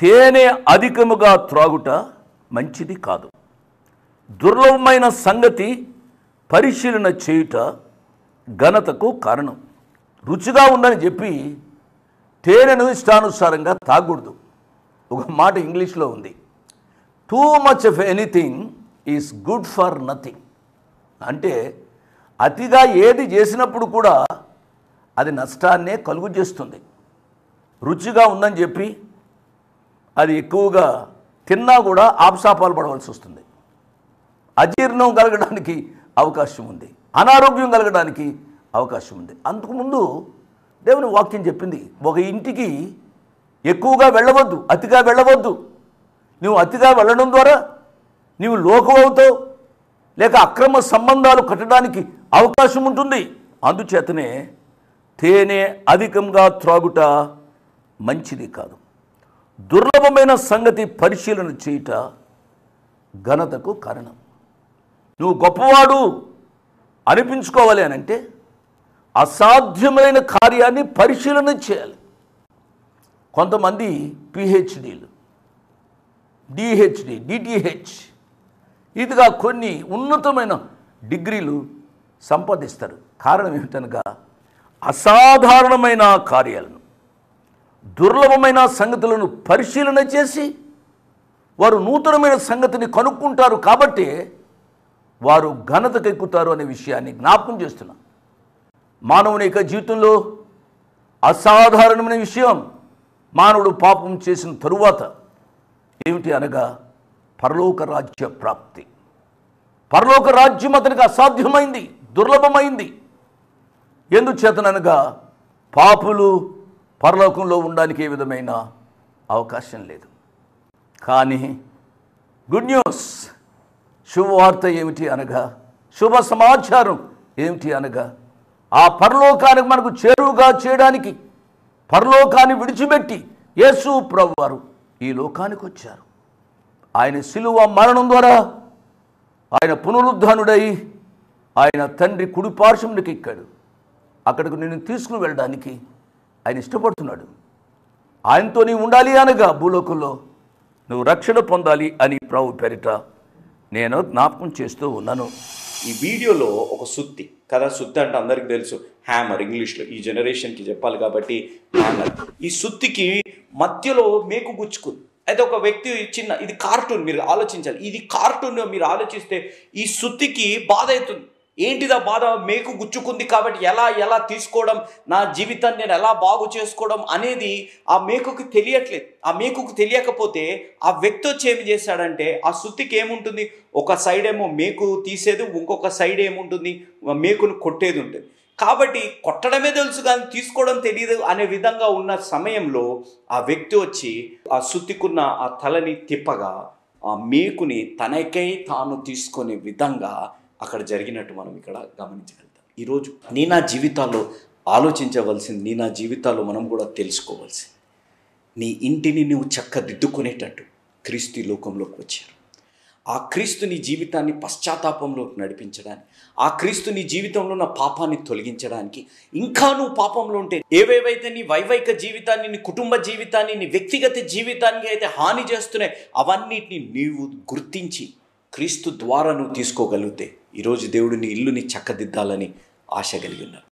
తేనె అధికముగా త్రాగుట మంచిది కాదు. దుర్లభమైన సంగతి పరిశీలన చేయుట ఘనతకు కారణం. రుచిగా ఉందని చెప్పి తేనెను ఇష్టానుసారంగా తాగకూడదు. ఒక మాట ఇంగ్లీష్లో ఉంది, too much of anything is good for nothing. అంటే అతిగా ఏది చేసినప్పుడు కూడా అది నష్టాన్నే కలుగు చేస్తుంది. రుచిగా ఉందని చెప్పి అది ఎక్కువగా తిన్నా కూడా ఆపసాపాలు పడవలసి వస్తుంది. అజీర్ణం కలగడానికి అవకాశం ఉంది, అనారోగ్యం కలగడానికి అవకాశం ఉంది. అంతకుముందు దేవుని వాక్యం చెప్పింది, ఒక ఇంటికి ఎక్కువగా వెళ్ళవద్దు, అతిగా వెళ్ళవద్దు. నువ్వు అతిగా వెళ్ళడం ద్వారా నీవు లోకం అవుతావు, లేక అక్రమ సంబంధాలు కట్టడానికి అవకాశం ఉంటుంది. అందుచేతనే తేనె అధికంగా త్రాగుట మంచిది కాదు. దుర్లభమైన సంగతి పరిశీలన చేయుట ఘనతకు కారణం. నువ్వు గొప్పవాడు అనిపించుకోవాలి అని అంటే అసాధ్యమైన కార్యాన్ని పరిశీలన చేయాలి. కొంతమంది పిహెచ్డీలు, డిహెచ్డి, డిటిహెచ్ ఇదిగా కొన్ని ఉన్నతమైన డిగ్రీలు సంపాదిస్తారు. కారణం ఏమిటనగా అసాధారణమైన కార్యాలను, దుర్లభమైన సంగతులను పరిశీలన చేసి వారు నూతనమైన సంగతిని కనుక్కుంటారు. కాబట్టి వారు ఘనతకు ఎక్కుతారు అనే విషయాన్ని జ్ఞాపకం చేస్తున్నా. మానవుని యొక్క జీవితంలో అసాధారణమైన విషయం మానవుడు పాపం చేసిన తరువాత ఏమిటి అనగా పరలోక రాజ్య ప్రాప్తి. పరలోక రాజ్యం అతనికి అసాధ్యమైంది, దుర్లభమైంది. ఎందుచేతనగా పాపులు పరలోకంలో ఉండడానికి ఏ విధమైన అవకాశం లేదు. కానీ గుడ్ న్యూస్, శుభవార్త ఏమిటి అనగా, శుభ సమాచారం ఏమిటి అనగా, ఆ పరలోకానికి మనకు చేరువుగా చేయడానికి పరలోకాన్ని విడిచిపెట్టి యేసు ప్రభువారు ఈ లోకానికి వచ్చారు. ఆయన శిలువ మరణం ద్వారా ఆయన పునరుద్ధానుడై ఆయన తండ్రి కుడి పార్శ్వమునికి ఎక్కాడు. అక్కడికి నిన్ను తీసుకుని వెళ్ళడానికి ఆయన ఇష్టపడుతున్నాడు. ఆయనతో నీవు ఉండాలి అనగా భూలోకంలో నువ్వు రక్షణ పొందాలి అని ప్రభు పేరిట నేను జ్ఞాపకం చేస్తూ ఉన్నాను. ఈ వీడియోలో ఒక సుత్తి కదా, సుత్తి అంటే అందరికి తెలుసు, హ్యామర్ ఇంగ్లీష్లో, ఈ జనరేషన్కి చెప్పాలి కాబట్టి హ్యామర్. ఈ సుత్తికి మధ్యలో మేకు గుచ్చుకుంది. అయితే ఒక వ్యక్తి చిన్న, ఇది కార్టూన్, మీరు ఆలోచించాలి, ఇది కార్టూన్ మీరు ఆలోచిస్తే ఈ సుత్తికి బాధ అవుతుంది. ఏంటిదా బాధ? మేకు గుచ్చుకుంది కాబట్టి ఎలా తీసుకోవడం, నా జీవితాన్ని నేను ఎలా బాగు చేసుకోవడం అనేది ఆ మేకుకి తెలియట్లేదు. ఆ మేకుకు తెలియకపోతే ఆ వ్యక్తి వచ్చి ఏమి చేశాడంటే, ఆ సుత్తికి ఏముంటుంది, ఒక సైడ్ ఏమో మేకు తీసేది, ఇంకొక సైడ్ ఏముంటుంది, మేకును కొట్టేది ఉంటుంది. కాబట్టి కొట్టడమే తెలుసు కానీ తీసుకోవడం తెలియదు అనే విధంగా ఉన్న సమయంలో ఆ వ్యక్తి వచ్చి ఆ సుత్తికున్న ఆ తలని తిప్పగా ఆ మేకుని తనకై తాను తీసుకునే విధంగా అక్కడ జరిగినట్టు మనం ఇక్కడ గమనించగలుగుతాం. ఈరోజు నీ నా జీవితాల్లో ఆలోచించవలసింది, నీ నా జీవితాల్లో మనం కూడా తెలుసుకోవాల్సింది, నీ ఇంటిని నువ్వు చక్కదిద్దుకునేటట్టు క్రీస్తు ఈ లోకంలోకి వచ్చారు. ఆ క్రీస్తు నీ జీవితాన్ని పశ్చాత్తాపంలోకి నడిపించడానికి, ఆ క్రీస్తు నీ జీవితంలో ఉన్న పాపాన్ని తొలగించడానికి, ఇంకా నువ్వు పాపంలో ఉంటే ఏవేవైతే నీ వైవాహిక జీవితాన్ని, నీ కుటుంబ జీవితాన్ని, నీ వ్యక్తిగత జీవితానికి అయితే హాని చేస్తున్నాయి అవన్నిటిని నీవు గుర్తించి క్రీస్తు ద్వారా నువ్వు తీసుకోగలిగితే ఈరోజు దేవుడు నీ ఇల్లుని చక్కదిద్దాలని ఆశ కలిగి ఉన్నారు.